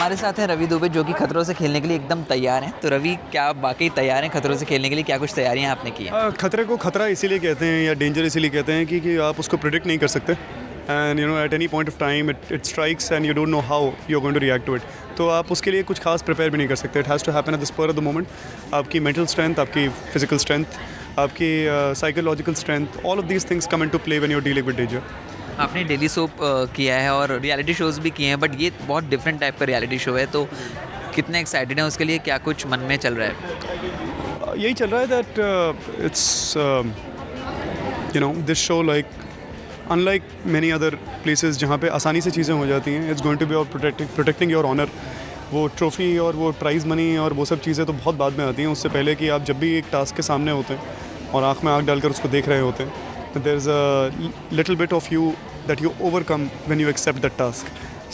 हमारे साथ हैं रवि दुबे जो कि खतरों से खेलने के लिए एकदम तैयार हैं। तो रवि, क्या आप वाकई तैयार हैं खतरों से खेलने के लिए? क्या कुछ तैयारियां आपने की हैं? खतरे को खतरा इसीलिए कहते हैं या डेंजर इसीलिए कहते हैं कि आप उसको प्रिडिक्ट नहीं कर सकते and you know at any point of time it strikes and you don't know how you are going to react to it. तो आप उसके लिए कुछ खास प्रिपेयर भी नहीं कर सकते। It has to happen at the spur of the moment. आपकी मेंटल स्ट्रेंथ, आपकी फिजिकल स्ट्रेंथ, आपकी psychological strength, all of these things come into play when you are dealing with danger. आपने डेली सोप किया है और reality shows भी किए हैं, बट ये बहुत डिफरेंट टाइप का रियलिटी शो है। तो कितने एक्साइटेड हैं उसके लिए? क्या कुछ मन में चल रहा है? यही चल रहा है that it's you know this show like unlike many other places जहाँ पे आसानी से चीज़ें हो जाती हैं। इट्स गोइंग टू बी और प्रोटेक्टिंग योर ऑनर। वो ट्रॉफी और वो प्राइज़ मनी और वो सब चीज़ें तो बहुत बाद में आती हैं। उससे पहले कि आप जब भी एक टास्क के सामने होते हैं और आँख में आँख डालकर उसको देख रहे होते हैं, there is a little bit of you that you overcome when you accept that task.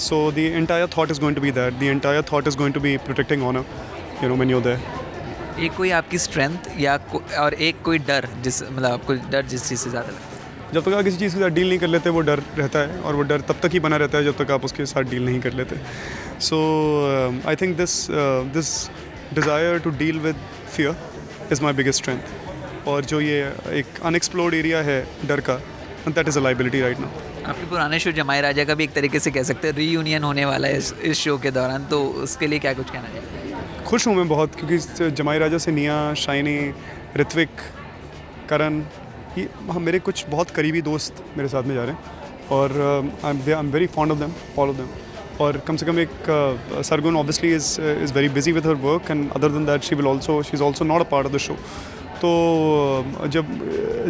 So the entire thought is going to be that. The entire thought is going to be protecting honor, you know, when you're there. एक कोई आपकी strength या और एक कोई डर, जिस मतलब आपको डर जिस चीज़ से ज़्यादा लगता है? जब तक आप किसी चीज़ के साथ डील नहीं कर लेते वो डर रहता है, और वो डर तब तक ही बना रहता है जब तक आप उसके साथ डील नहीं कर लेते। So I think this desire to deal with fear is my biggest strength. और जो ये एक अनएक्सप्लोर्ड एरिया है डर का, that is a liability right now. आपके पुराने शो जमाई राजा का भी एक तरीके से कह सकते हैं रीयूनियन होने वाला है इस शो के दौरान, तो उसके लिए क्या कुछ कहना चाहिए? खुश हूँ मैं बहुत, क्योंकि जमाई राजा से निया, शाइनी, ऋत्विक, करण, ये मेरे कुछ बहुत करीबी दोस्त मेरे साथ में जा रहे हैं और I am very fond of them, all of them. और कम से कम एक Sargun obviously is very busy with her work and other than that she is also not a part of the show. तो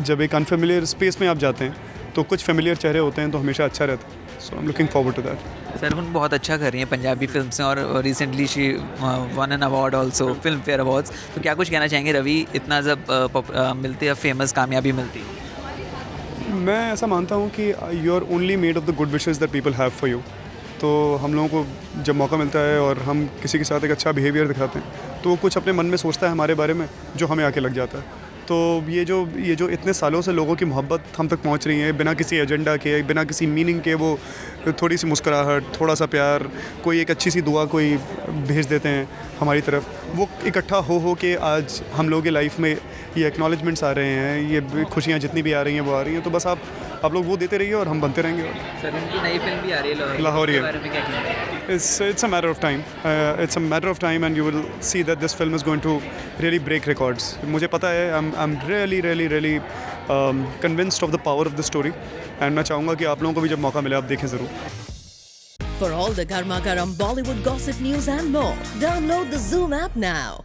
जब एक अनफेमिलियर स्पेस में आप जाते हैं तो कुछ फेमिलियर चेहरे होते हैं तो हमेशा अच्छा रहता है। So I am looking forward to that. Sargun बहुत अच्छा कर रही हैं पंजाबी फिल्म से और recently she won an award also, Filmfare awards. तो क्या कुछ कहना चाहेंगे रवि, इतना जब मिलती है फेमस कामयाबी मिलती है? मैं ऐसा मानता हूँ कि you are only made of the good wishes that people have for you. तो हम लोगों को जब मौका मिलता है और हम किसी के साथ एक अच्छा बिहेवियर दिखाते हैं तो वो कुछ अपने मन में सोचता है हमारे बारे में जो हमें आके लग जाता है। तो ये जो इतने सालों से लोगों की मोहब्बत हम तक पहुंच रही है बिना किसी एजेंडा के, बिना किसी मीनिंग के, वो थोड़ी सी मुस्कुराहट, थोड़ा सा प्यार, कोई एक अच्छी सी दुआ कोई भेज देते हैं हमारी तरफ, वो इकट्ठा हो के आज हम लोगों की लाइफ में ये एक्नॉलेजमेंट्स आ रहे हैं, ये खुशियाँ जितनी भी आ रही हैं वो आ रही हैं। तो बस आप लोग वो देते रहिए और हम बनते रहेंगे। सर, इनकी नई फिल्म भी आ रही है लाहौरी है। बारे में क्या कहना है? It's a matter of time. It's a matter of time, and you will see that this film is going to really break records. मुझे पता है, I'm really convinced of the power of the story, and मैं चाहूँगा कि आप लोगों को भी जब मौका मिले आप देखें ज़रूर। For all the Garma Garam Bollywood gossip news and more, download the Zoom app now.